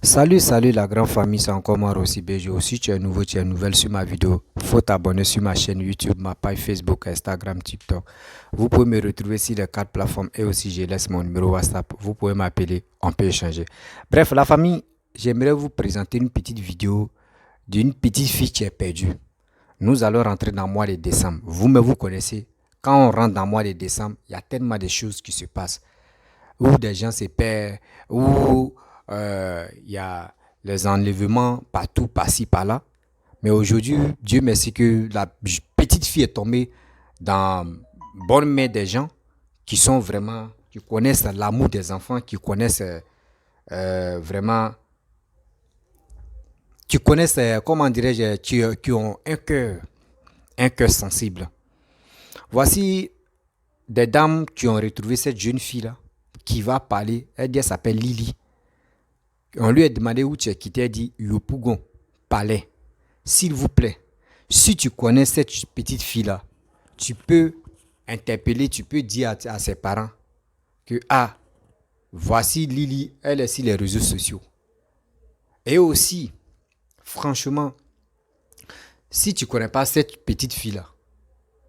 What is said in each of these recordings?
Salut la grande famille, c'est encore moi Rossi Bejo. Si tu es nouveau, tu es nouvelle sur ma vidéo, faut t'abonner sur ma chaîne YouTube, ma page Facebook, Instagram, TikTok. Vous pouvez me retrouver sur les 4 plateformes et aussi je laisse mon numéro WhatsApp. Vous pouvez m'appeler, on peut échanger. Bref, la famille, j'aimerais vous présenter une petite vidéo d'une petite fille qui est perdue. Nous allons rentrer dans le mois de décembre. Vous connaissez. Quand on rentre dans le mois de décembre, il y a tellement de choses qui se passent. Où des gens se perdent, où il y a les enlèvements partout, par-ci, par-là. Mais aujourd'hui, Dieu merci que la petite fille est tombée dans bonne main des gens qui sont vraiment, qui connaissent l'amour des enfants, qui connaissent vraiment, qui connaissent, comment dirais-je, qui ont un cœur sensible. Voici des dames qui ont retrouvé cette jeune fille-là, qui va parler. Elle s'appelle Lily. On lui a demandé où tu es quitté. Elle dit Yopougon, Palais. S'il vous plaît, si tu connais cette petite fille-là, tu peux interpeller, tu peux dire à ses parents que voici Lily, elle est sur les réseaux sociaux. Et aussi, franchement, si tu ne connais pas cette petite fille-là,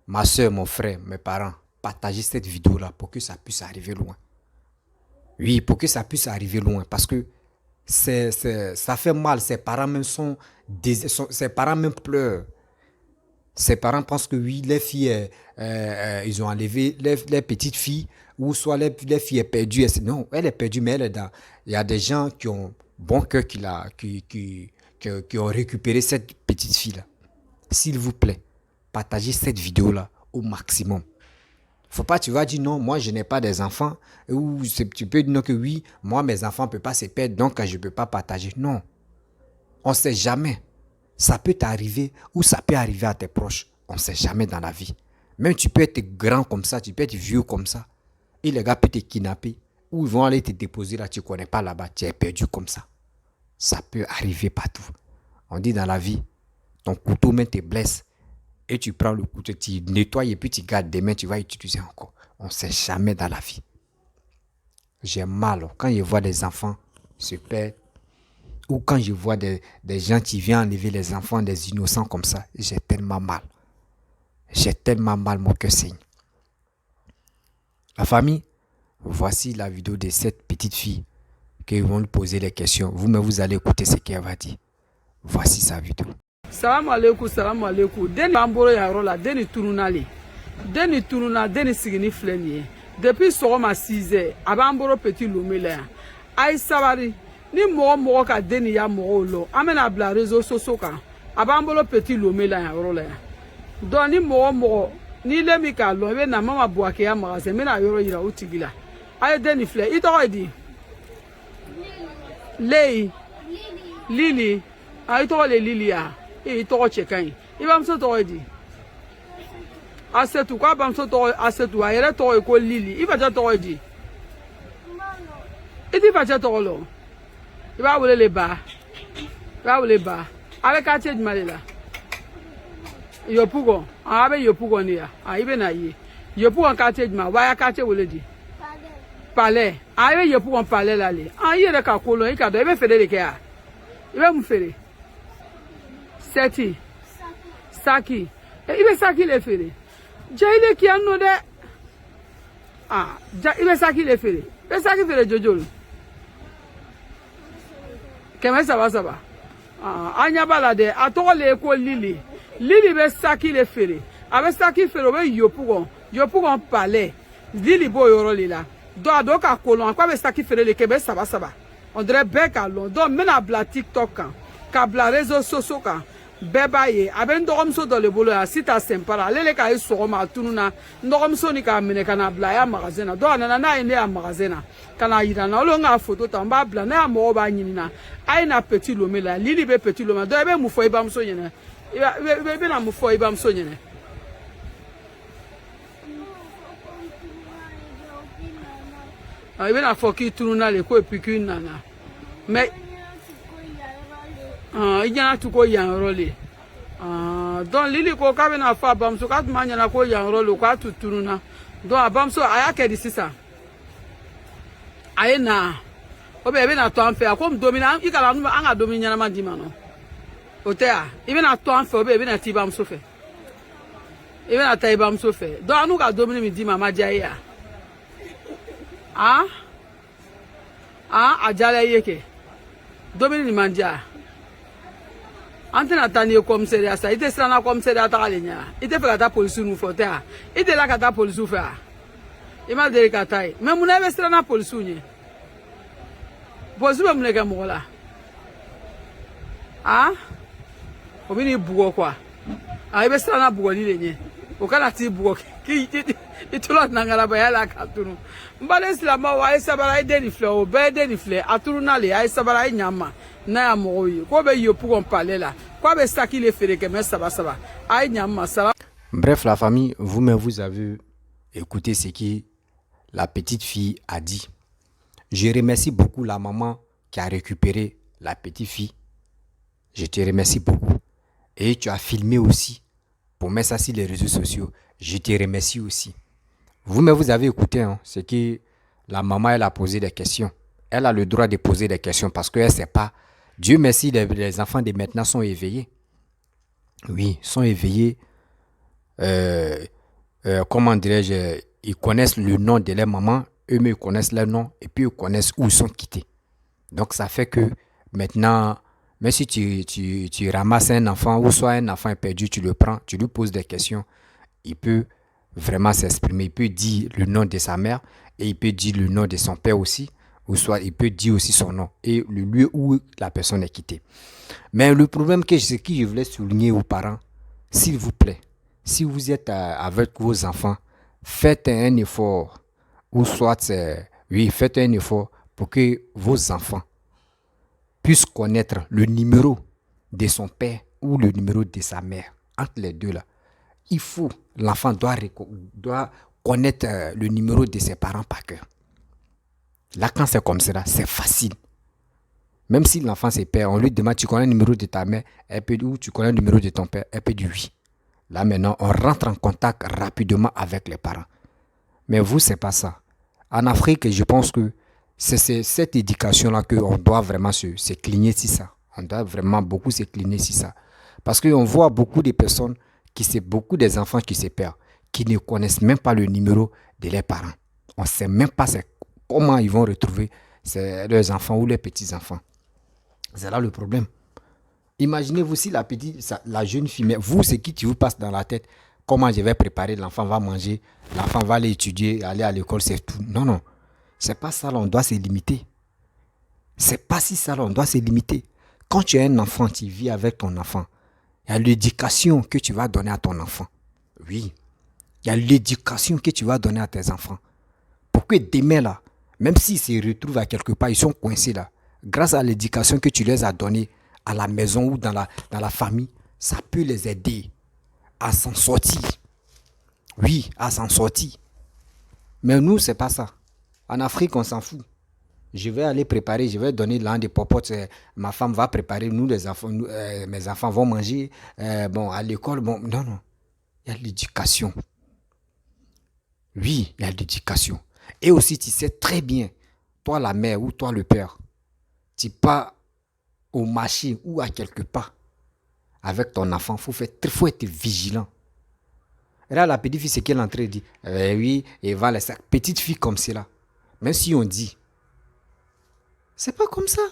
ma soeur, mon frère, mes parents, partagez cette vidéo-là pour que ça puisse arriver loin. Oui, pour que ça puisse arriver loin. Parce que ça fait mal. Ses parents même ses parents même pleurent. Ses parents pensent que oui, les filles, ils ont enlevé les petites filles, ou soit les filles est perdue. Non, elle est perdue, mais elle est dans. Il y a des gens qui ont bon cœur qui ont récupéré cette petite fille-là. S'il vous plaît, partagez cette vidéo-là au maximum. Faut pas, tu vas dire non, moi je n'ai pas des enfants. Ou tu peux dire non que oui, moi mes enfants ne peuvent pas se perdre, donc je ne peux pas partager. Non, on ne sait jamais. Ça peut t'arriver ou ça peut arriver à tes proches. On ne sait jamais dans la vie. Même tu peux être grand comme ça, tu peux être vieux comme ça. Et les gars peuvent te kidnapper. Ou ils vont aller te déposer là, tu ne connais pas là-bas, tu es perdu comme ça. Ça peut arriver partout. On dit dans la vie, ton couteau même te blesse. Et tu prends le couteau, tu nettoies et puis tu gardes. Demain, tu vas utiliser encore. On ne sait jamais dans la vie. J'ai mal quand je vois des enfants se perdre. Ou quand je vois des gens qui viennent enlever les enfants, des innocents comme ça. J'ai tellement mal. J'ai tellement mal, mon cœur saigne. La famille, voici la vidéo de cette petite fille qu'ils vont lui poser les questions. Vous allez écouter ce qu'elle va dire. Voici sa vidéo. Salam alaikum. Deni bamboro ya rola, deni turunali. Deni turuna, deni sigini fleni. Depuis sogoma 6h, abamboro petit lumele. Ay sabari, ni mogo ka deni ya mogo lo. Amena bla réseau soso kan. Abamboro petit lumele ya rola. Don ni mogo, ni lemi ka lo, ebe na mama buake ya magasin, mena yoro yira utigila. Ay deni fle, ito di. Lili. Ay to le Lili ya. I tɔgɔ cɛ ka ɲi I bamuso tɔgɔ ye di Asetu k'a bamuso tɔgɔ Asetu a yɛrɛ tɔgɔ ye ko Lili I facɛ tɔgɔ ye di I t'i facɛ tɔgɔ lɔ I b'a wele ba a bɛ quartier jumɛn de la Yopougon a bɛ Yopougon de ya I bɛ na ye Yopougon quartier jumɛn wa ya quartier wele di Palais a bɛ Yopougon Palais la le I yɛrɛ ka ko lɔn I ka dɔn I bɛ feere de kɛ ya I bɛ mun feere Seti Saki Ibe Saki le fere Jaile ki anno de Ibe Saki le fere Ibe Saki fere jojolo Keme saba Anya balade Atoko le ko Lili be Saki le fere Abe Saki fere obe Yopougon Palais Lili bo yoro li la Do ado ka kolon Akwa be Saki fere le kebe saba On dirait beka lon Do mena bla TikTok kan Ka bla réseau soso kan Beba ye aben dɔgɔmuso dɔ le bolo ya sita sempara ale le ka ye sɔgɔma tununa dɔgɔmuso ni ka minɛ kana bila ya magasin na dɔ nana n'a ye ne ya magasin na kana yira na olu ka photo ta n b'a bila ne ya mɔgɔ b'a ɲinina a ye na petit lome la Lili be petit lome dɔ I bɛ mun fɔ I bamuso ɲɛna I bɛ na mun fɔ I bamuso ɲɛna I bɛ na fɔ k'i tununa le ko epi k'i nana mais I ɲana tu ko yan yɔrɔ le donc Lili ko k'a bɛna fɔ a bamuso k'a tun b'a ɲɛna ko yan yɔrɔ le k'a tun tununa donc a bamuso a y'a kɛ di sisan a ye na o be be na to an fe comme domina I kala an ga domina na ma di ma no o te a I be na to an fe o be na ti ba mso fe I be na ta ba mso fe do anu ga domina mi di ma ma ja ya ajala yeke domina ni manja antena tani commissariat ça ite sera na commissariat ta galenya ite fe kata police nu fote a ite la kata police fe a I ma de kata e mais muna be sera na police nye police be mune ke mo la o bini bugo kwa be sera na bugo ni le nye o kana ti bugo ki itulo nangala ba yala katunu mbale silama wa isabara ide ni fle o be de ni fle aturu na le isabara nyama na ya mo yi ko be yo pour on parler là ko be saki le fere ke mais ça va ay nyama ça. Bref, la famille, vous-même vous avez écouté ce que la petite fille a dit. Je remercie beaucoup la maman qui a récupéré la petite fille. Je te remercie beaucoup. Et tu as filmé aussi pour mettre ça sur les réseaux sociaux. Je te remercie aussi. Vous-même, vous avez écouté, hein, c'est que la maman, elle a posé des questions. Elle a le droit de poser des questions parce qu'elle ne sait pas. Dieu merci, les enfants de maintenant sont éveillés. Oui, sont éveillés. Comment dirais-je, ils connaissent le nom de leur maman, eux-mêmes ils connaissent leur nom et puis ils connaissent où ils sont quittés. Donc ça fait que maintenant, même si tu ramasses un enfant ou soit un enfant est perdu, tu le prends, tu lui poses des questions, il peut vraiment s'exprimer. Il peut dire le nom de sa mère et il peut dire le nom de son père aussi, ou soit il peut dire aussi son nom et le lieu où la personne est quittée. Mais le problème que je voulais souligner aux parents, s'il vous plaît, si vous êtes avec vos enfants, faites un effort, ou soit, faites un effort pour que vos enfants puissent connaître le numéro de son père ou le numéro de sa mère. Entre les deux là, l'enfant doit connaître le numéro de ses parents par cœur. Là, quand c'est comme ça, c'est facile. Même si l'enfant se perd, on lui demande, tu connais le numéro de ta mère, elle peut dire, ou tu connais le numéro de ton père, elle peut dire oui. Là maintenant, on rentre en contact rapidement avec les parents. Mais vous, c'est pas ça. En Afrique, je pense que c'est cette éducation-là qu'on doit vraiment se cligner sur ça. On doit vraiment beaucoup se cligner sur ça. Parce qu'on voit beaucoup de personnes, beaucoup des enfants qui se perdent, qui ne connaissent même pas le numéro de leurs parents. On ne sait même pas comment ils vont retrouver leurs enfants ou leurs petits-enfants. C'est là le problème. Imaginez-vous si la jeune fille, mais vous, c'est qui vous passe dans la tête, comment je vais préparer, l'enfant va manger, l'enfant va aller étudier, aller à l'école, c'est tout. Non, non. C'est pas ça, là, on doit se limiter. C'est pas si ça, là, on doit se limiter. Quand tu es un enfant, tu vis avec ton enfant. Il y a l'éducation que tu vas donner à ton enfant. Oui. Il y a l'éducation que tu vas donner à tes enfants. Pour que demain, là, même s'ils se retrouvent à quelque part, ils sont coincés là, grâce à l'éducation que tu leur as donnée à la maison ou dans la famille, ça peut les aider à s'en sortir. Oui, à s'en sortir. Mais nous, c'est pas ça. En Afrique, on s'en fout. Je vais aller préparer, je vais donner l'un des popotes, ma femme va préparer, nous les enfants, mes enfants vont manger, à l'école, non, non. Il y a l'éducation. Oui, il y a l'éducation. Et aussi, tu sais très bien, toi la mère ou toi le père, tu pars au marché ou à quelque part avec ton enfant, il faut être vigilant. Et là, la petite fille, c'est qu'elle est en train de dire, oui, et va laisser. Petite fille comme cela, même si on dit, c'est pas comme ça.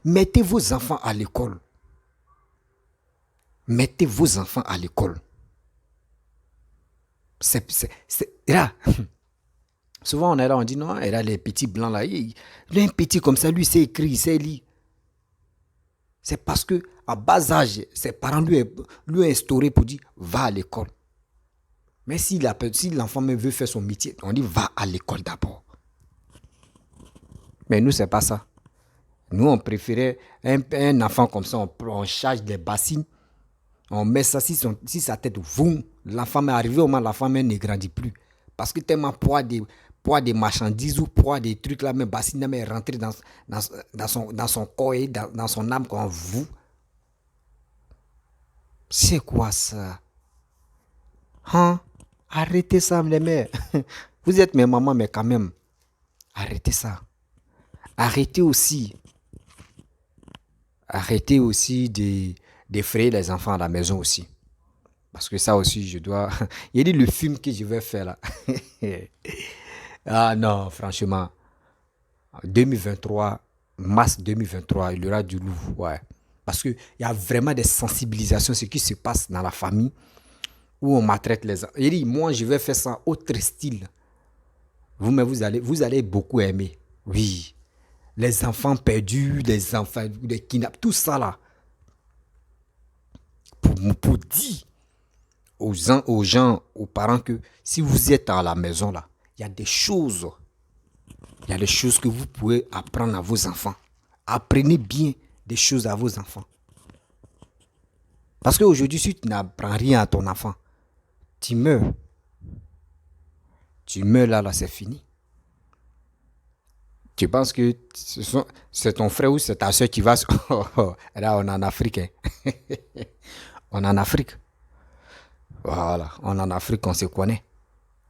Mettez vos enfants à l'école. Mettez vos enfants à l'école. Là, souvent on est là, on dit non, il a les petits blancs là. Il a un petit comme ça, lui, il sait écrire, il sait lire. C'est parce que à bas âge, ses parents lui ont instauré pour dire va à l'école. Mais si l'enfant même veut faire son métier, on dit va à l'école d'abord. Mais nous, c'est pas ça. Nous, on préférait un enfant comme ça, on charge des bassines, on met ça si sa tête, l'enfant est arrivé au moment, l'enfant même ne grandit plus. Parce que tellement poids des marchandises ou poids des trucs là, même bassine est rentré dans son corps et dans son âme comme vous. C'est quoi ça? Hein? Arrêtez ça, les mères. Vous êtes mes mamans, mais quand même, arrêtez ça. Arrêtez aussi, arrêtez aussi d'effrayer les enfants à la maison aussi. Parce que ça aussi, je dois... Il y a dit le film que je vais faire là. Ah non, franchement, 2023, mars 2023, il y aura du loup. Ouais. Parce qu'il y a vraiment des sensibilisations, ce qui se passe dans la famille, où on maltraite les enfants. Il dit, moi, je vais faire ça autre style. Mais vous allez beaucoup aimer. Oui. Les enfants perdus, les enfants, les kidnappés, tout ça là. Pour dire aux gens, aux parents que si vous êtes à la maison là, il y a des choses. Il y a des choses que vous pouvez apprendre à vos enfants. Apprenez bien des choses à vos enfants. Parce qu'aujourd'hui, si tu n'apprends rien à ton enfant, tu meurs. Tu meurs là, c'est fini. Tu penses que c'est ton frère ou c'est ta soeur qui va... Là, on est en Afrique. Hein. On est en Afrique. Voilà, on est en Afrique, on se connaît.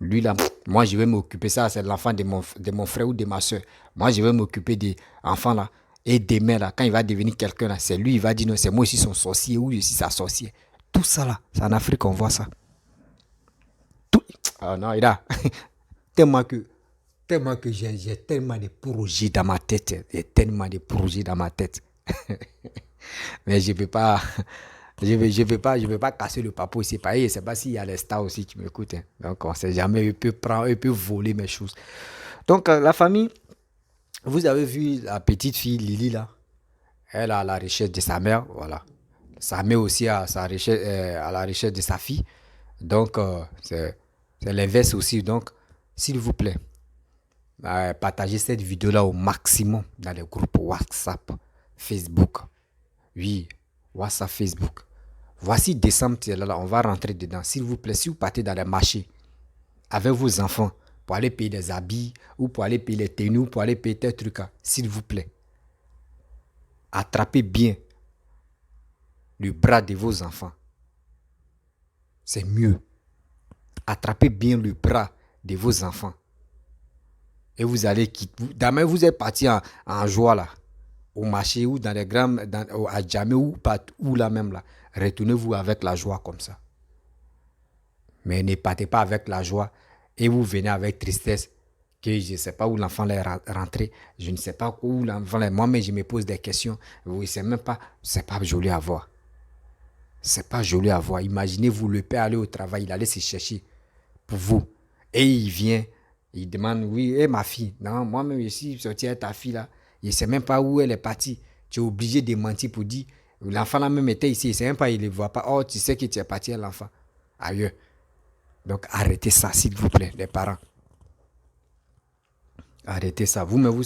Lui là, moi je vais m'occuper, ça c'est l'enfant de mon frère ou de ma soeur. Moi je vais m'occuper des enfants là. Et demain là, quand il va devenir quelqu'un là, c'est lui, il va dire non, c'est moi aussi son sorcier ou je suis sa sorcière. Tout ça là, c'est en Afrique on voit ça. Tout... Oh non, il a tellement que j'ai tellement de projets dans ma tête. J'ai tellement de projets dans ma tête. Mais je ne peux pas... Je vais pas casser le papeau ici. Je ne sais pas s'il y a les stars aussi qui m'écoutent. Hein. Donc, on ne sait jamais. Ils peuvent voler mes choses. Donc, la famille, vous avez vu la petite fille Lily là. Elle a la richesse de sa mère. Voilà. Sa mère aussi a la richesse de sa fille. Donc, c'est l'inverse aussi. Donc, s'il vous plaît, partagez cette vidéo là au maximum dans les groupes WhatsApp, Facebook. Oui, WhatsApp, Facebook. Voici décembre, là, on va rentrer dedans. S'il vous plaît, si vous partez dans les marchés avec vos enfants pour aller payer des habits ou pour aller payer les tenues ou pour aller payer tes trucs, s'il vous plaît, attrapez bien le bras de vos enfants. C'est mieux. Attrapez bien le bras de vos enfants. Et vous allez quitter. Demain, vous êtes parti en joie là. Au marché ou dans les grands, à Djamé ou là même là, retournez-vous avec la joie comme ça. Mais ne partez pas avec la joie et vous venez avec tristesse que je ne sais pas où l'enfant est rentré, je ne sais pas où l'enfant est. Moi-même, je me pose des questions. Oui, c'est pas joli à voir. C'est pas joli à voir. Imaginez-vous, le père aller au travail, il allait se chercher pour vous. Et il vient, il demande, oui, et ma fille. Non, moi-même, je suis sorti avec ta fille là. Il ne sait même pas où elle est partie. Tu es obligé de mentir pour dire. L'enfant là même était ici. Il ne sait même pas, il ne le voit pas. Oh, tu sais que tu es parti à l'enfant. Ailleurs. Donc arrêtez ça, s'il vous plaît, les parents. Arrêtez ça. Vous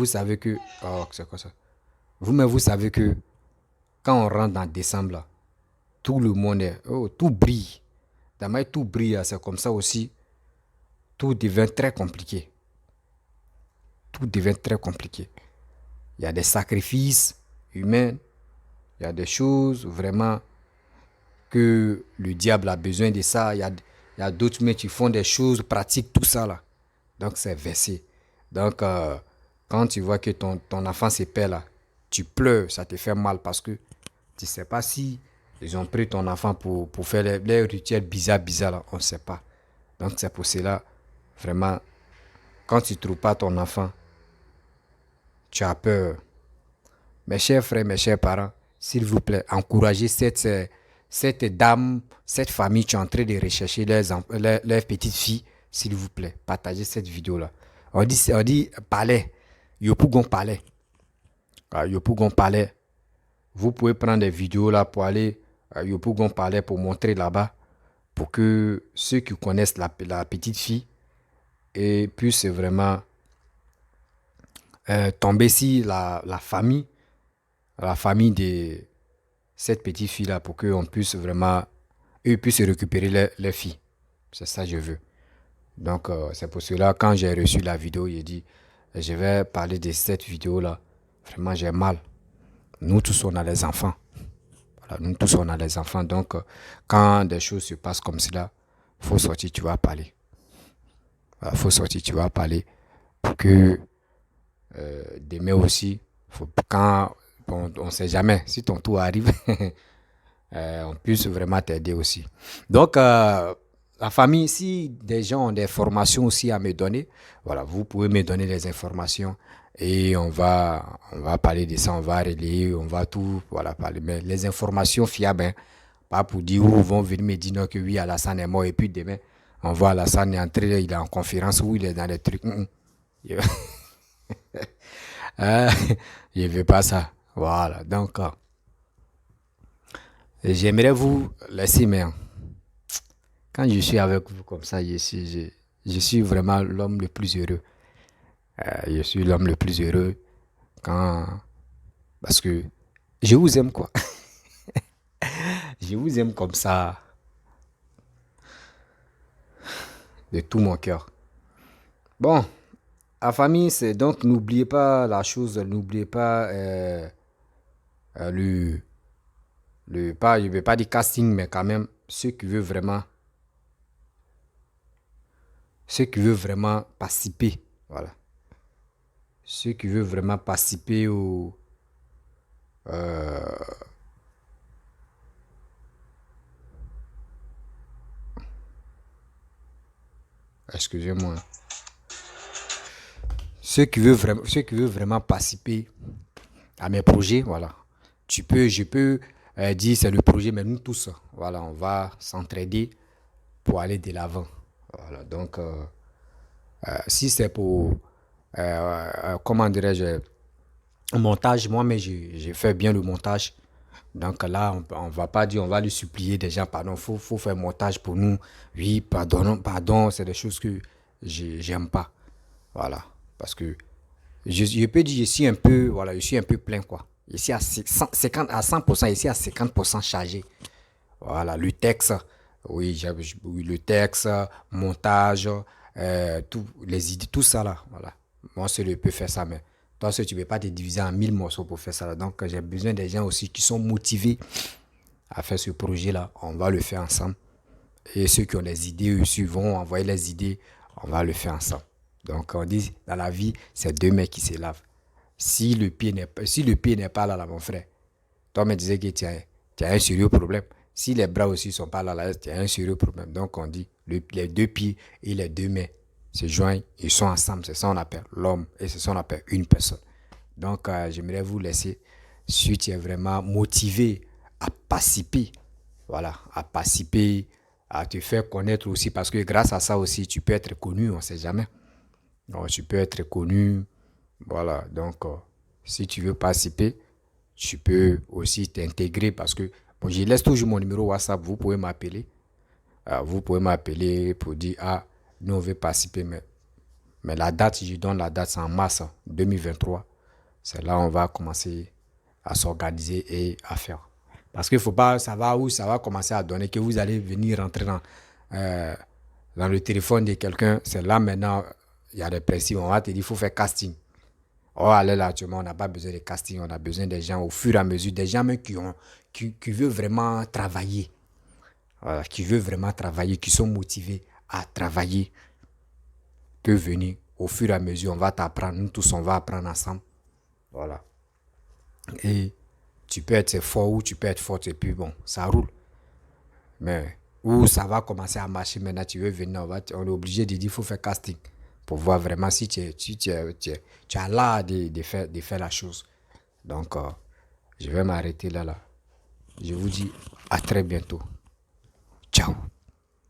savez que... Oh, c'est quoi ça? Vous savez que quand on rentre dans décembre, là, tout le monde est... Oh, tout brille. D'abord, tout brille, c'est comme ça aussi. Tout devient très compliqué. Tout devient très compliqué. Il y a des sacrifices humains. Il y a des choses vraiment que le diable a besoin de ça. Il y a d'autres mais qui font des choses pratiques, tout ça là. Donc c'est versé. Donc quand tu vois que ton enfant se perd là, tu pleures, ça te fait mal parce que tu ne sais pas si ils ont pris ton enfant pour faire les rituels bizarres là, on ne sait pas. Donc c'est pour cela, vraiment, quand tu ne trouves pas ton enfant, tu as peur. Mes chers frères, mes chers parents, s'il vous plaît, encouragez cette dame, cette famille qui est en train de rechercher leurs petites filles, s'il vous plaît, partagez cette vidéo-là. On dit palais, Yopougon palais. Yopougon palais. Vous pouvez prendre des vidéos là pour aller à Yopougon palais pour montrer là-bas, pour que ceux qui connaissent la petite fille et puissent vraiment tomber sur la famille de cette petite fille là pour qu'on puisse vraiment eux puissent récupérer les filles. C'est ça que je veux. Donc c'est pour cela quand j'ai reçu la vidéo, j'ai dit je vais parler de cette vidéo là. Vraiment j'ai mal. Nous tous on a les enfants. Voilà, nous tous on a les enfants. Donc quand des choses se passent comme cela, faut sortir, tu vas parler. Faut sortir, tu vas parler pour que Demain aussi, quand on ne sait jamais si ton tour arrive, on puisse vraiment t'aider aussi. Donc, la famille, si des gens ont des formations aussi à me donner, voilà, vous pouvez me donner des informations et on va parler de ça, on va relayer, on va tout, voilà, parler. Mais les informations fiables, hein, pas pour dire où vont venir me dire non, que oui, Alassane est mort et puis demain, on voit Alassane est entré, il est en conférence ou il est dans les trucs. Euh, je ne veux pas ça. Voilà, donc, j'aimerais vous laisser, mais quand je suis avec vous comme ça, je suis vraiment l'homme le plus heureux. Je suis l'homme le plus heureux quand, parce que je vous aime, quoi. Je vous aime comme ça, de tout mon cœur. Bon, la famille, c'est donc, n'oubliez pas la chose, n'oubliez pas le, pas, je ne vais pas dire casting, mais quand même, ceux qui veulent vraiment participer, voilà. Ceux qui veulent vraiment participer excusez-moi, ceux qui veulent vraiment participer à mes projets, voilà. Je peux dire c'est le projet, mais nous tous, voilà, on va s'entraider pour aller de l'avant. Voilà, donc, si c'est pour, comment dirais-je, montage, moi, mais j'ai fait bien le montage. Donc là, on va pas dire, on va lui supplier déjà, pardon, faut faire montage pour nous. Oui, pardon, pardon, c'est des choses que j'aime pas. Voilà. Parce que je peux dire, voilà, je suis un peu plein, quoi. Ici à 50, à 100%, ici à 50% chargé. Voilà, le texte, oui, oui, le texte, montage, tout, les idées, tout ça là, voilà. Moi, seul, je peux faire ça, mais toi, seul, tu ne peux pas te diviser en 1000 morceaux pour faire ça là. Donc, j'ai besoin des gens aussi qui sont motivés à faire ce projet-là. On va le faire ensemble. Et ceux qui ont des idées aussi vont envoyer les idées. On va le faire ensemble. Donc, on dit, dans la vie, c'est deux mains qui se lavent. Si le pied n'est pas là, mon frère, toi me disais que tu as un sérieux problème. Si les bras aussi ne sont pas là, tu as un sérieux problème. Donc on dit les deux pieds et les deux mains se joignent, ils sont ensemble. C'est ça qu'on appelle l'homme et c'est ça qu'on appelle une personne. Donc j'aimerais vous laisser, si tu es vraiment motivé à participer, voilà, à participer, à te faire connaître aussi, parce que grâce à ça aussi, tu peux être connu, on ne sait jamais. Donc tu peux être connu, voilà. Donc si tu veux participer, tu peux aussi t'intégrer parce que bon, je laisse toujours mon numéro WhatsApp. Vous pouvez m'appeler. Vous pouvez m'appeler pour dire, ah, nous on veut participer. Mais la date, je donne la date, c'est en mars 2023. C'est là où on va commencer à s'organiser et à faire. Parce qu'il ne faut pas, ça va commencer à donner que vous allez venir rentrer euh, dans le téléphone de quelqu'un. C'est là maintenant, il y a des principes. On va te dire, il faut faire casting. Oh, allez là, actuellement, on n'a pas besoin de casting, on a besoin des gens au fur et à mesure, des gens même qui veulent vraiment travailler. Voilà, qui veulent vraiment travailler, qui sont motivés à travailler, peuvent venir au fur et à mesure, on va t'apprendre, nous tous, on va apprendre ensemble. Voilà. Et tu peux être fort ou tu peux être forte et puis bon, ça roule. Mais où ça va commencer à marcher maintenant, tu veux venir, on est obligé de dire, il faut faire casting pour voir vraiment si tu as l'art de faire la chose. Donc, je vais m'arrêter là. Je vous dis à très bientôt.